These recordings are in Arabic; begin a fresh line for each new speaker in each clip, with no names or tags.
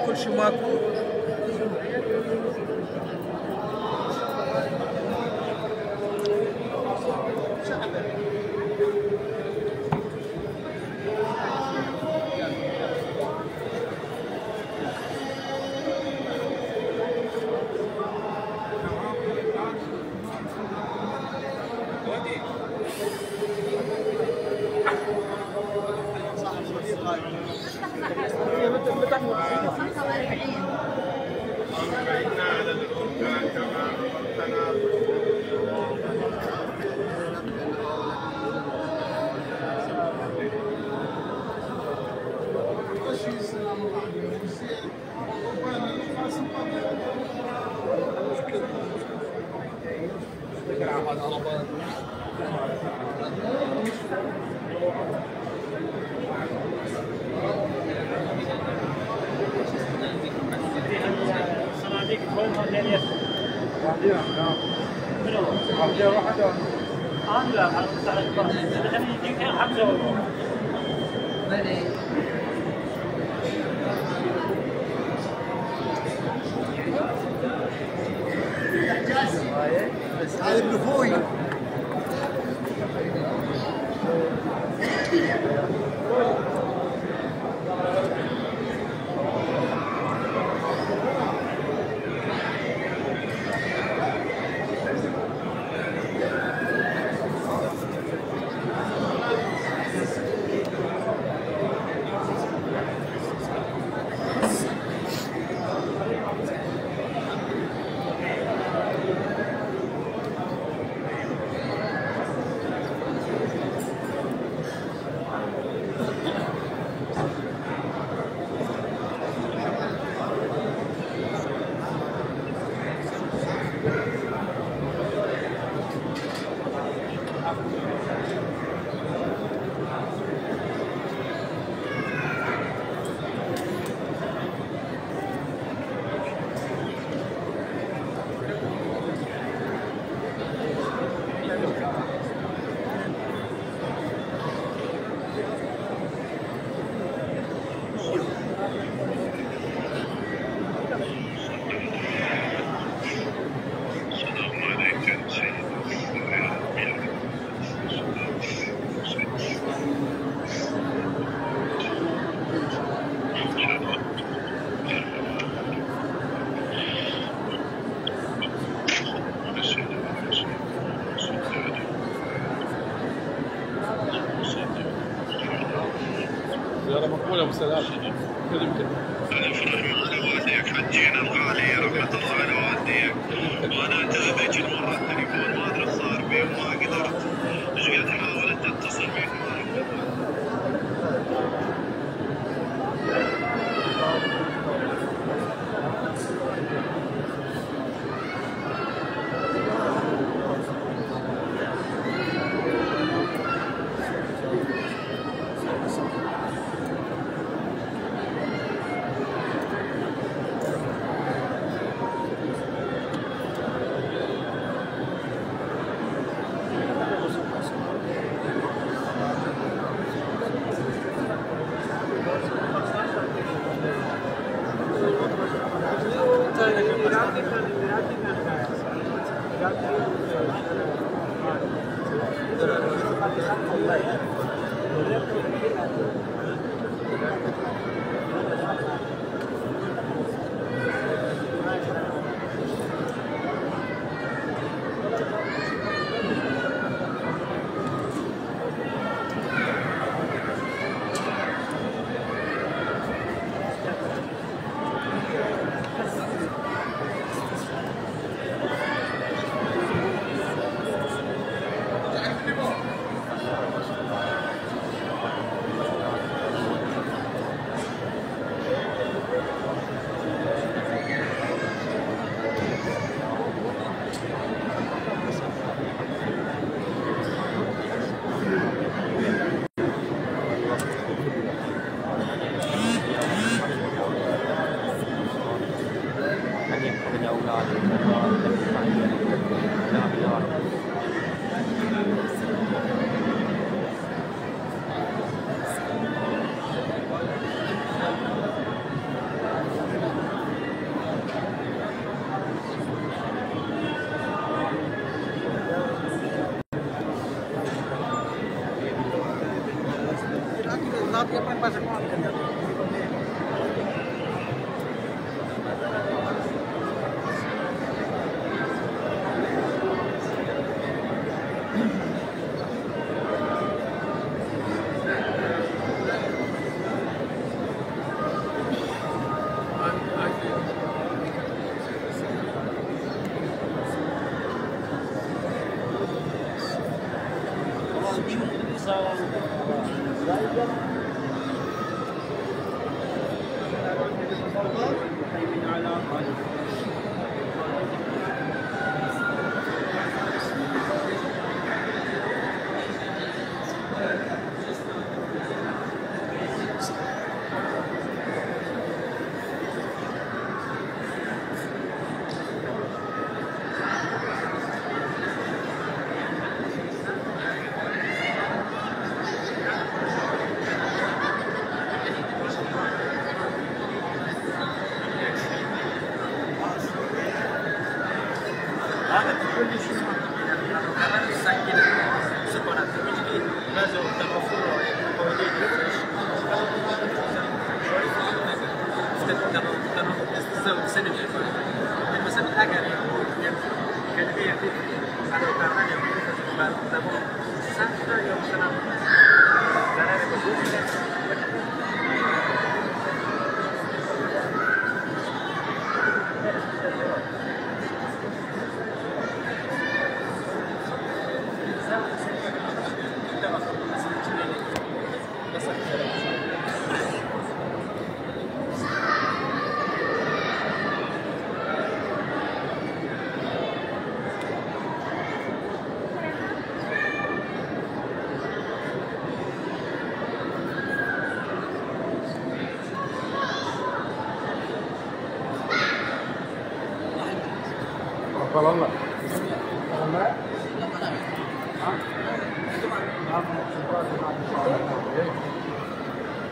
كل شيء ماكو. هذا ابن اخوي.
زيارة مقبولة بسلام.
أنا فرح على والديك حجينا الغالي رحمة الله على والديك، وأنا أتابعك المرة التليفون ما أدري صار بي وما قدرت، إيش قد حاولت أتصل بيك ما قدرت.
والله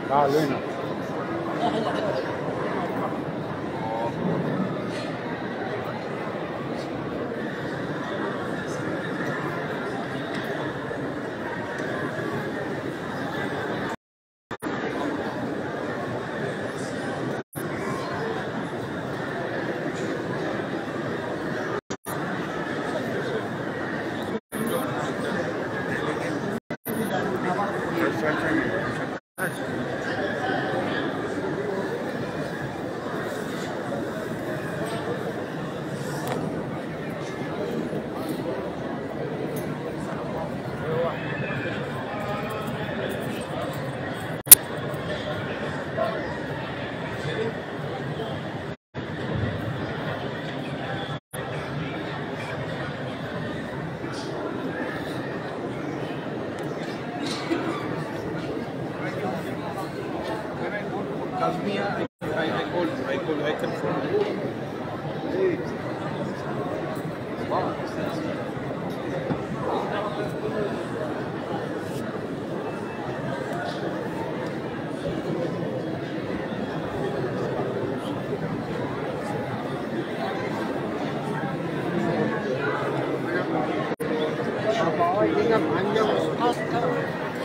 تعالوا هنا I confirm.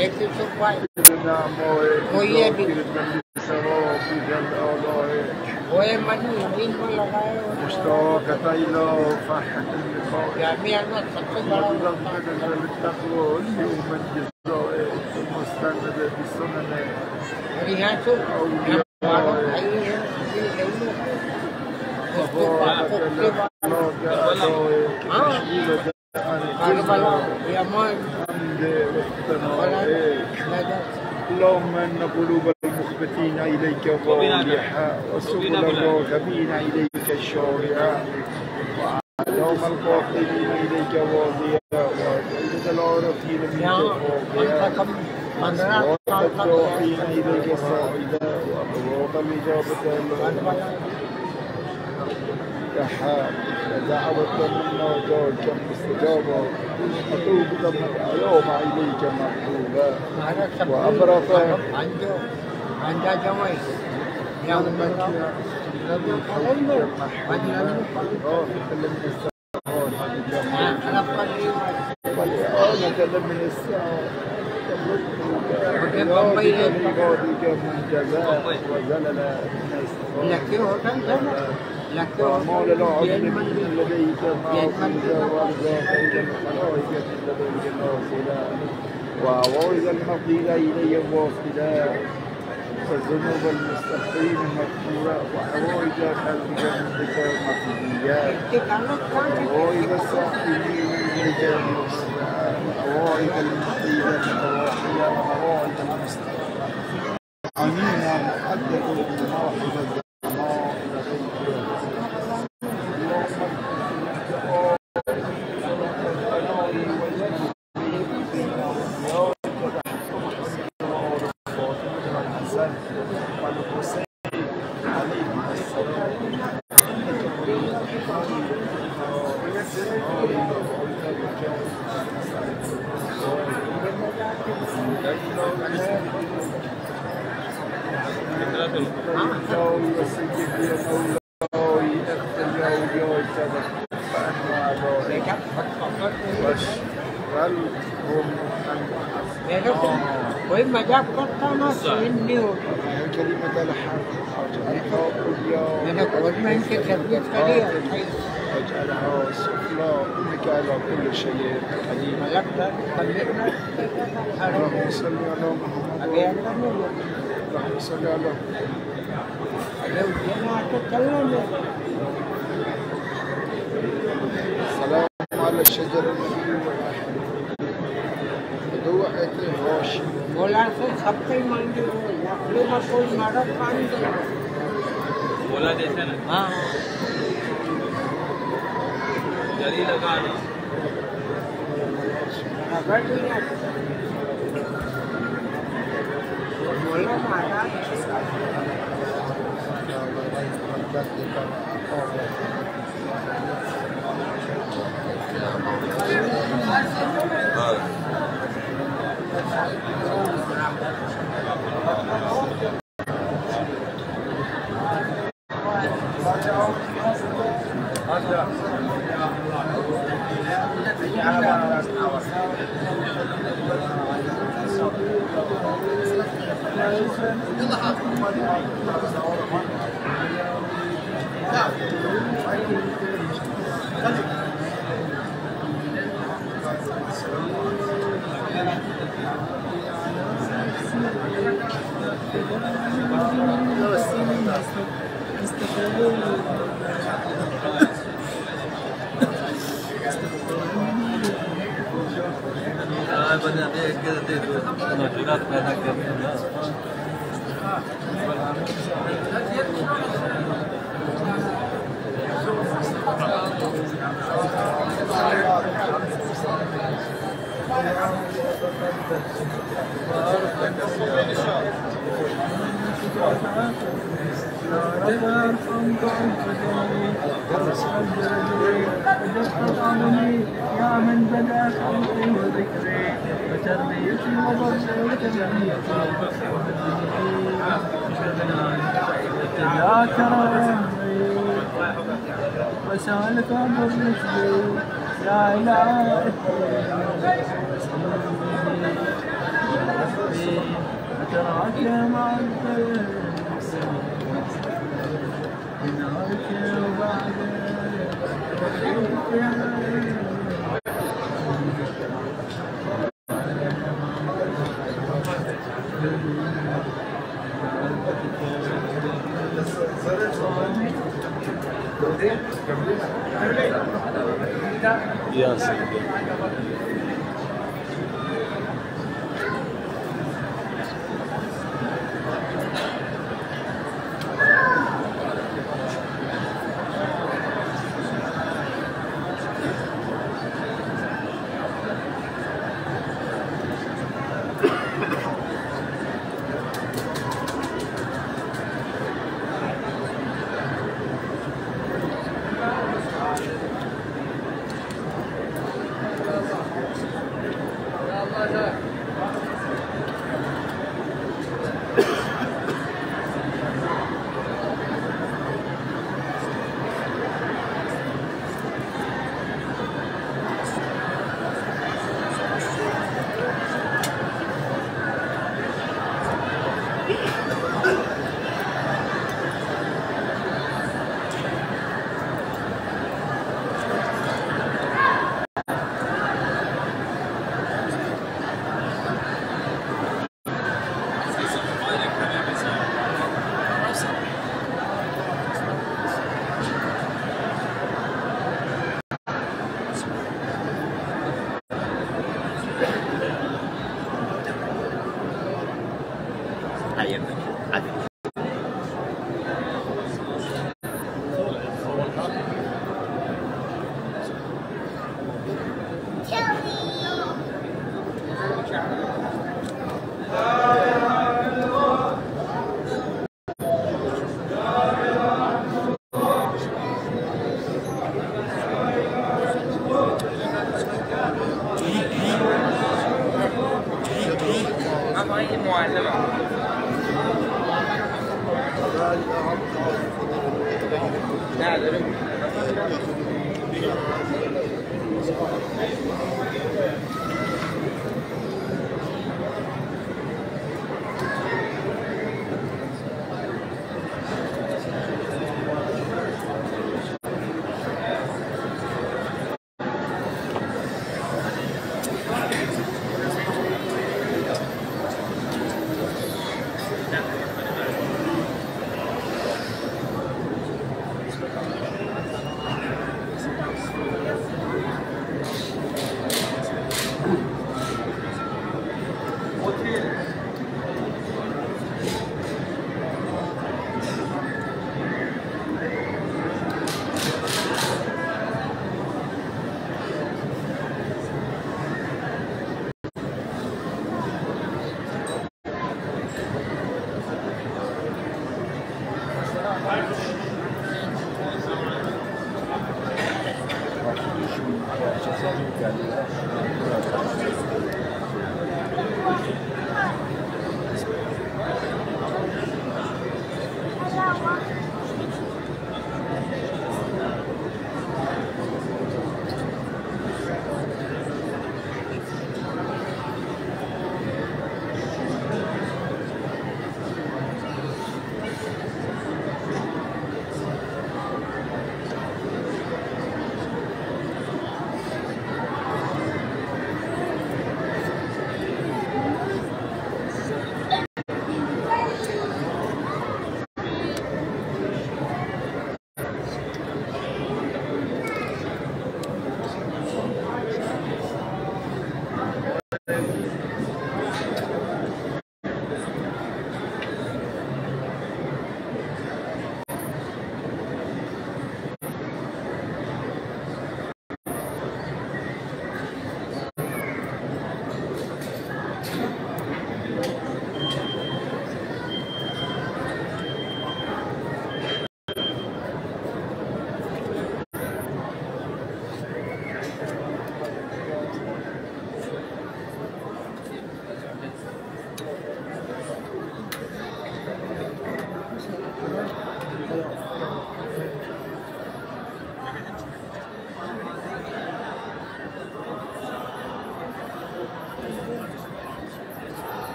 एक ही तो पाए वो ये भी वो ये मनी जमीन में लगाए
مشتاقة إلى فرحة اللقاء
جميع الناس सबसे बड़ा
للتقوى اليوم الجزائر المستند بسنن
और यहाँ तो हमारा भाई है
اللهم ان قلوب المخبتين اليك واضحه وسبل الراغبين اليك شارعه اللهم القاصدين اليك واضحه وعدد العارفين منك واضحه والداعين اليك صاعدا وابواب الاجابه كحال ودعوة منا جارك مستجابة أتوبك من اليوم إليك مقبولا وأبرقا
عند جمعي يوم المكيا
والإعانة لمن الساعة لعبادك من جزاء وزلل وأعمال العظيم لديك معصية وأرزاق إلى الملائكة لديك ناصلا وعوائد المقيل إلي واصلا والذنوب المستغفرين مغفورة وعوائد خلقك منك مقضية وعوائد الصائمين إليك وعوائد المقيلة متواحية وعوائد المستغفرين آمين محدد بمواحد الزمان
कोई मजाक करता ना सीन नहीं होता
كلمة الحق واجعلها عليا
मैंने गवर्नमेंट की सर्विस करी
واجعلها سفلى إنك على كل شيء قدير اللهم صل على محمد اللهم صل على السلام على الشجر النبي والأحد دوعة الراشد
बोला से सबके मांगे लकड़ी में कोई मदद पानी दे
बोला जैसे ना
हाँ
जली लगाना
अगर दिया बोला महाराज
يا من بدا خلقي وذكري وتربيتي وضربي وتمنيتي لا ترى وسالك امر مثلي لا اله الا الله أتراك مع الخير نارك وبعدين
يا سيدي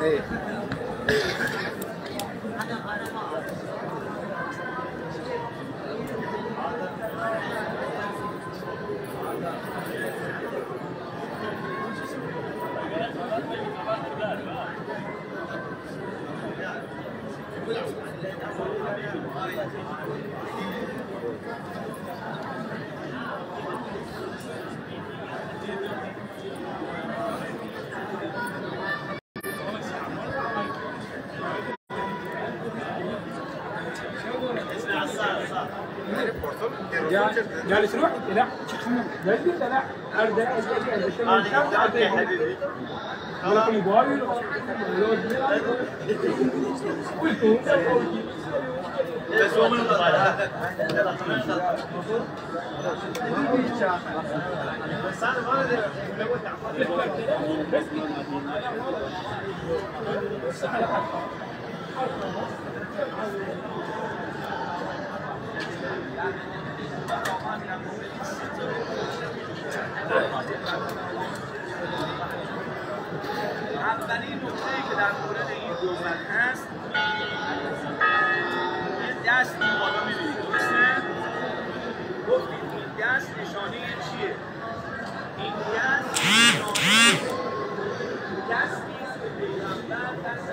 ايه
جالس روح لا جالس لا ارجع يا حبيبي موبايل بس هو من
اولین نکته‌ای که در مورد این گذر هست این دست این بالا می‌بینید درسته؟ گفتید این دست نشانه چیه؟ این دست نشانه دستی است که پیغمبر دست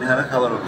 همه خبر رو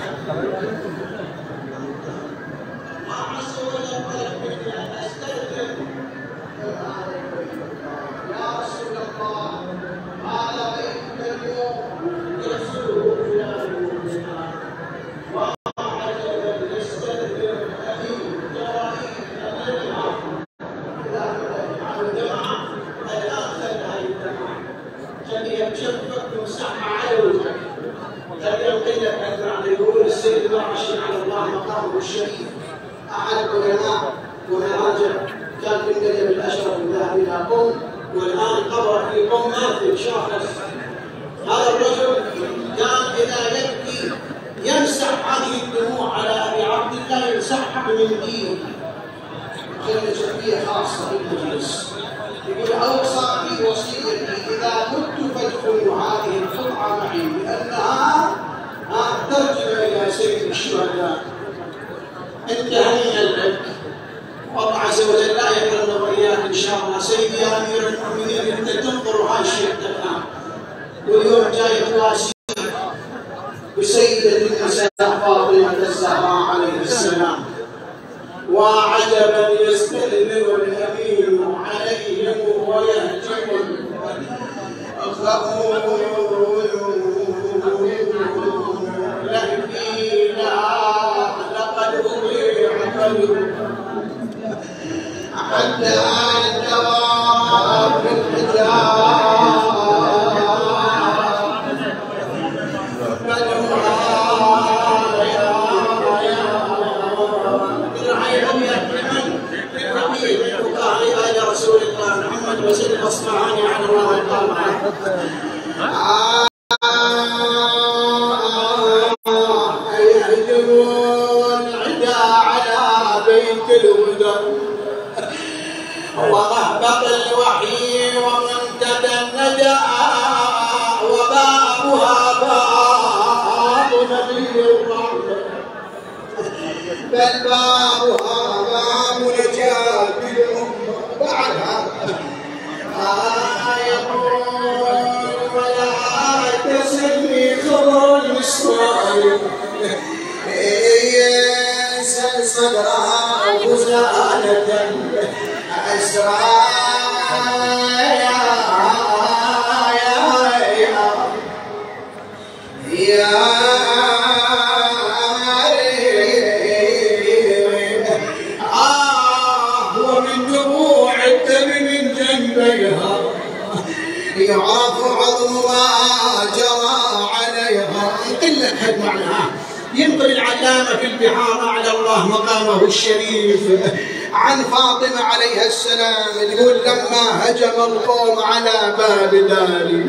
ينقل العلامة في البحار أعلى الله مقامه الشريف عن فاطمة عليها السلام تقول لما هجم القوم على باب داري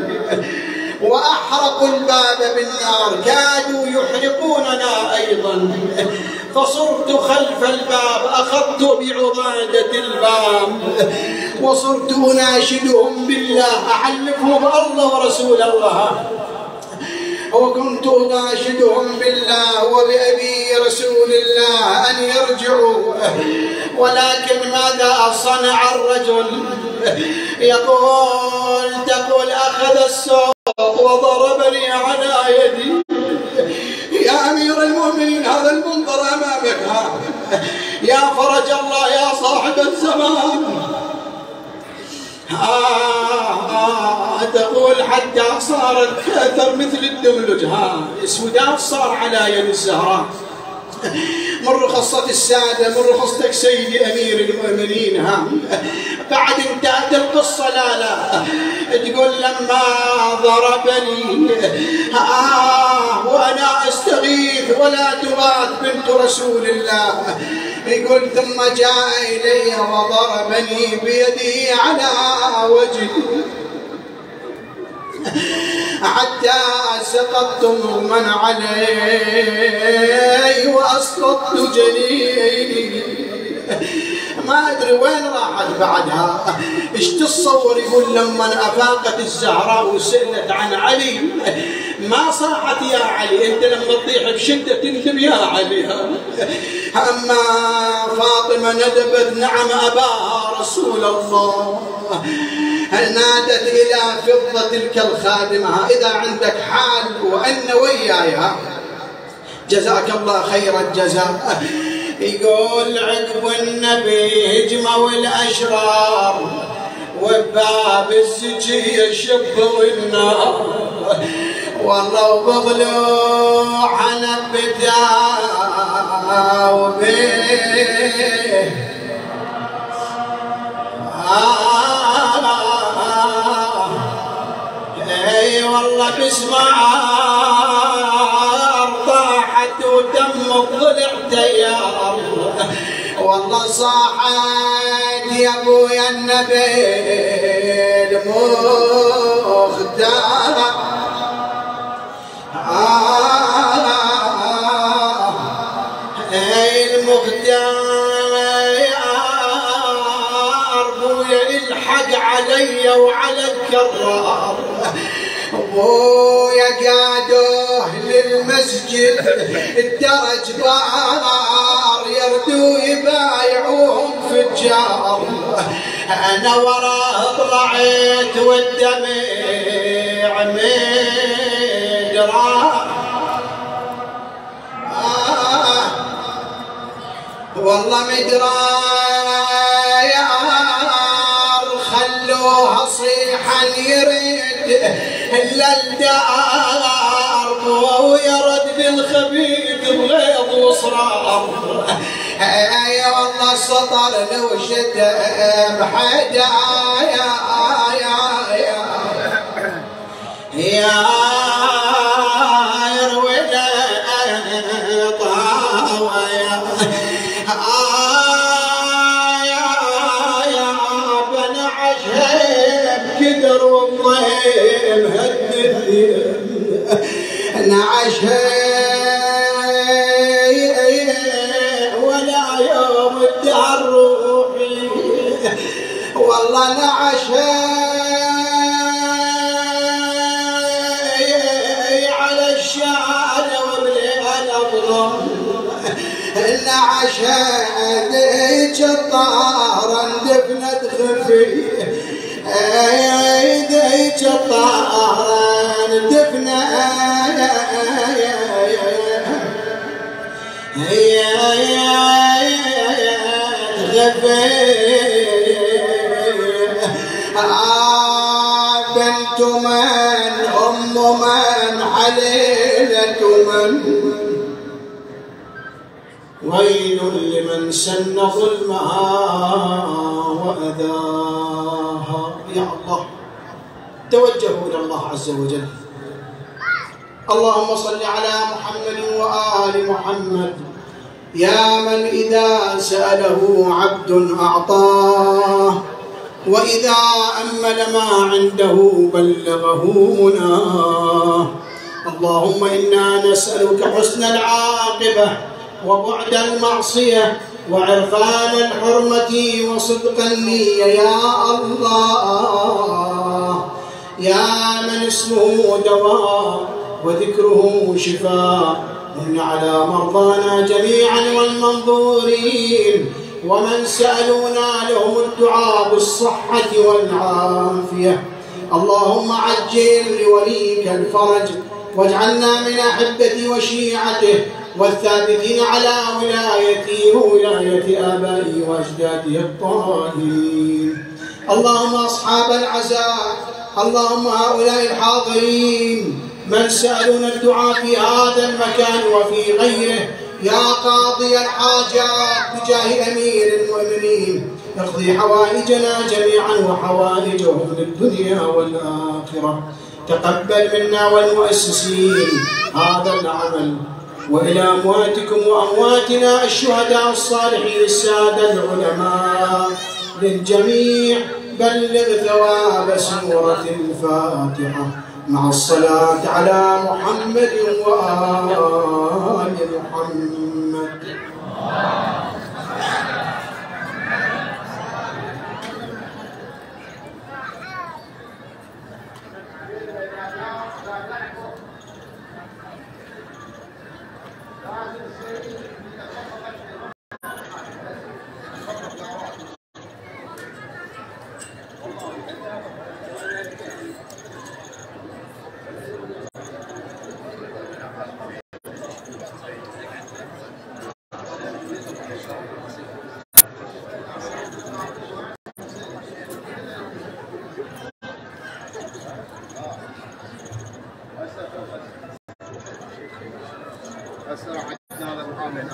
وأحرقوا الباب بالنار كادوا يحرقوننا أيضا فصرت خلف الباب أخذت بعضادة الباب وصرت أناشدهم بالله أحلفهم بالله ورسول الله وكنت أناشدهم بالله وبأبي رسول الله أن يرجعوا ولكن ماذا صنع الرجل تقول أخذ السوق وضربني على يدي. يا أمير المؤمنين هذا المنظر أمامك يا فرج الله يا صاحب الزمان. تقول حتى صارت كأثر مثل الدملج السوداء صار على يد الزهراء من رخصة السادة من رخصتك سيدي أمير المؤمنين بعد انتهت القصة لا تقول لما ضربني وأنا أستغيث ولا تغاث بنت رسول الله يقول ثم جاء إلي وضربني بيده على وجهي حتى سقطت مغمى علي وأسقطت جنيني. ما أدري وين راحت بعدها. إيش تتصور؟ يقول لما أفاقت الزهراء وسألت عن علي ما صاحت يا علي، أنت لما تطيح بشدة تندم يا علي. أما فاطمة ندبت نعم أباها رسول الله. نادت إلى فضة تلك الخادمة إذا عندك حال وأن وياها جزاك الله خير الجزاء يقول عقب النبي هجموا الأشرار وباب الزكي يشبوا النار والله وبضلوع نبدا وبيه اي والله بسمار طاحت ودم الضلع تيار والله صاحت يا ابويا النبي المختار المختار بويا الحق علي وعلى الكرار ابويا قادوه للمسجد الدرج بار يردوا يبايعوهم فجار انا وراه طلعت والدمع مدرار والله مدرار خلوها صيحا يرد الا الدار ويرد بالخبيث بغيظ وصرار يا والله السطر لو شتم حدا يا يروي طاوى يا بنعش بقدر والضيم هدد نعش ولا يوم الدهر روحي والله نعش على الشعر وبليل اظلم نعش ذيك الطارة دفنت خفي ذيك الطارة دفنت بنت من أم من حليلة من ويل لمن سن ظلمها وأذاها يا الله توجهوا إلى الله عز وجل اللهم صل على محمد وآل محمد يا من إذا سأله عبد أعطاه وإذا أمل ما عنده بلغه مناه اللهم إنا نسألك حسن العاقبة وبعد المعصية وعرفان الحرمة وصدق النية يا الله يا من اسمه دواء وذكره شفاء من على مرضانا جميعا والمنظورين ومن سألونا لهم الدعاء بالصحة والعافية اللهم عجل لوليك الفرج واجعلنا من أحبته وشيعته والثابتين على ولايته وولاية آبائه وأجداده الطاهرين اللهم أصحاب العزاء اللهم هؤلاء الحاضرين من سألونا الدعاء في هذا المكان وفي غيره يا قاضي الحاجات بجاه أمير المؤمنين اقضي حوائجنا جميعا وحوائجهم للدنيا والآخرة تقبل منا والمؤسسين هذا العمل وإلى أمواتكم وأمواتنا الشهداء الصالحين السادة العلماء للجميع بلغ ثواب سورة الفاتحة مع الصلاة على محمد وآل محمد.
بس راح هذا الآن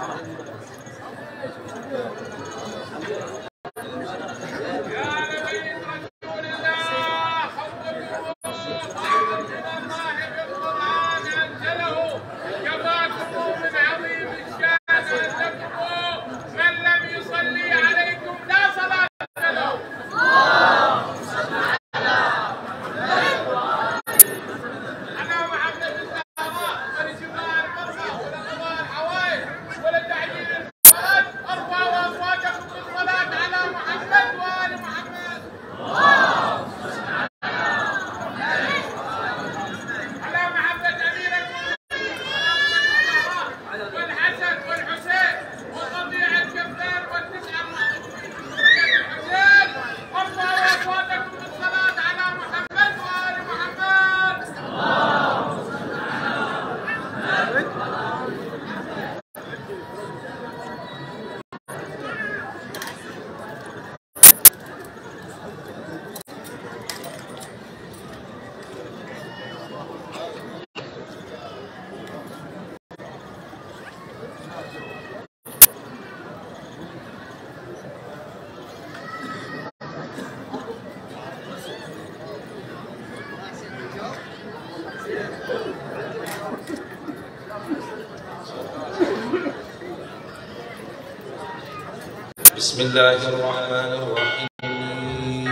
بسم الله الرحمن الرحيم.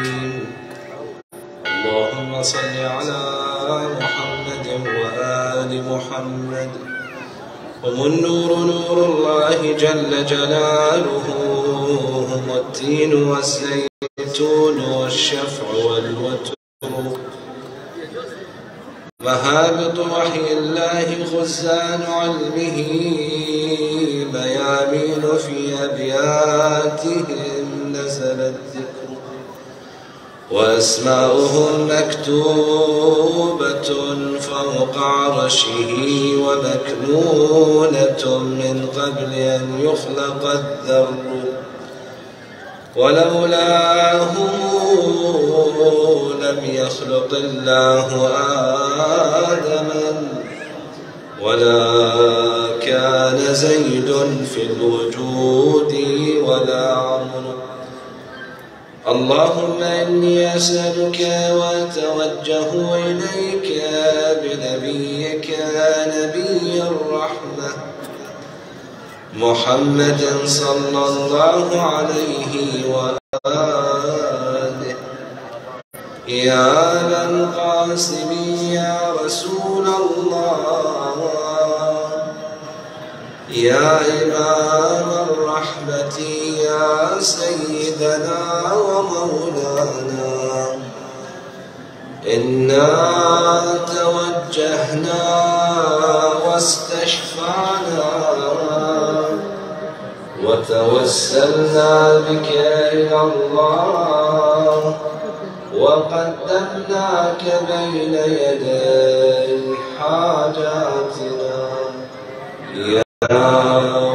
اللهم صل على محمد وآل محمد. هم النور نور الله جل جلاله، هم التين والزيتون والشفع والوتر، مهابط وحي الله خزان علمه، ميامين في أبياتهم نزل الذكر، وأسماؤهم مكتوبة فوق عرشه ومكنونة من قبل أن يخلق الذر، ولولاهم لم يخلق الله آدما، ولا كان زيد في الوجود ولا عمرو. اللهم إني أسألك وأتوجه إليك بنبيك نبي الرحمة محمد صلى الله عليه وآله، يا أبا القاسم يا رسول الله، يا إمام الرحمة يا سيدنا ومولانا، إنا توجهنا واستشفعنا وتوسلنا بك إلى الله، وقدمناك بين يدي حاجاتنا، يا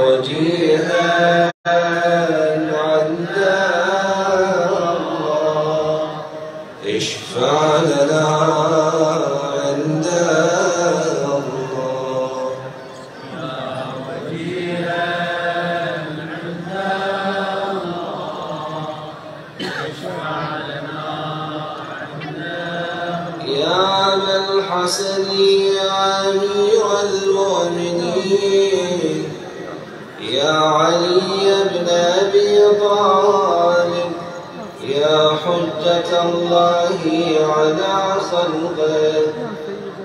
وجيها عند الله، اشفع لنا عند الله، يا وجيها عند الله، اشفع لنا عند الله، يا أبا الحسن يا أمير المؤمنين، يا علي بن أبي طالب، يا حجة الله على خلقه،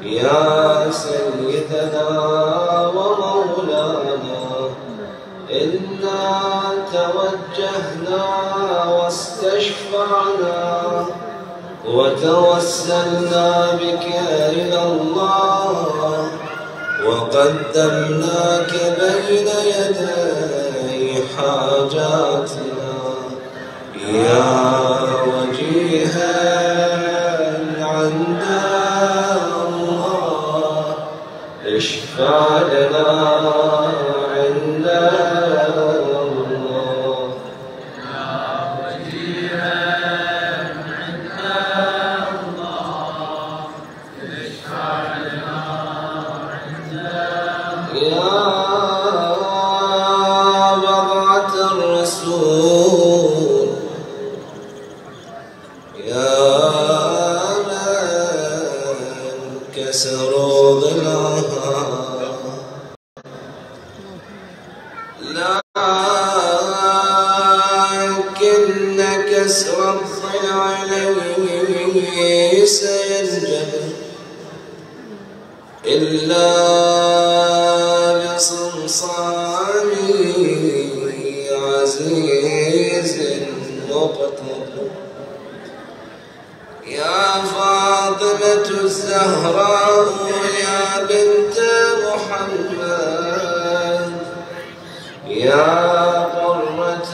يا سيدنا ومولانا، إنا توجهنا واستشفعنا وتوسلنا بك إلى الله، وقدمناك بين يدي حاجاتنا، يا وجيها عند الله، اشفع لنا عند الله، يا وجيها عند الله، اشفع لنا عند الله، يا بصمصام عزيز مقتدر يا فاطمة الزهراء يا بنت محمد يا قرة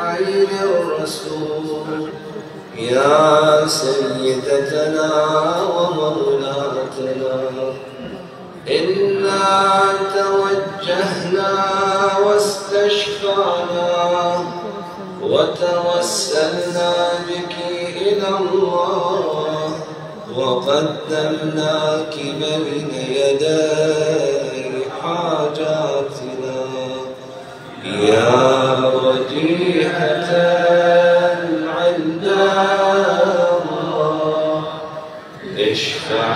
عين الرسول يا سيدتنا ومولاتنا إنا توجهنا واستشفعنا وتوسلنا بك إلى الله وقدمناك بين يدي حاجاتنا يا وجيهة عند الله اشفع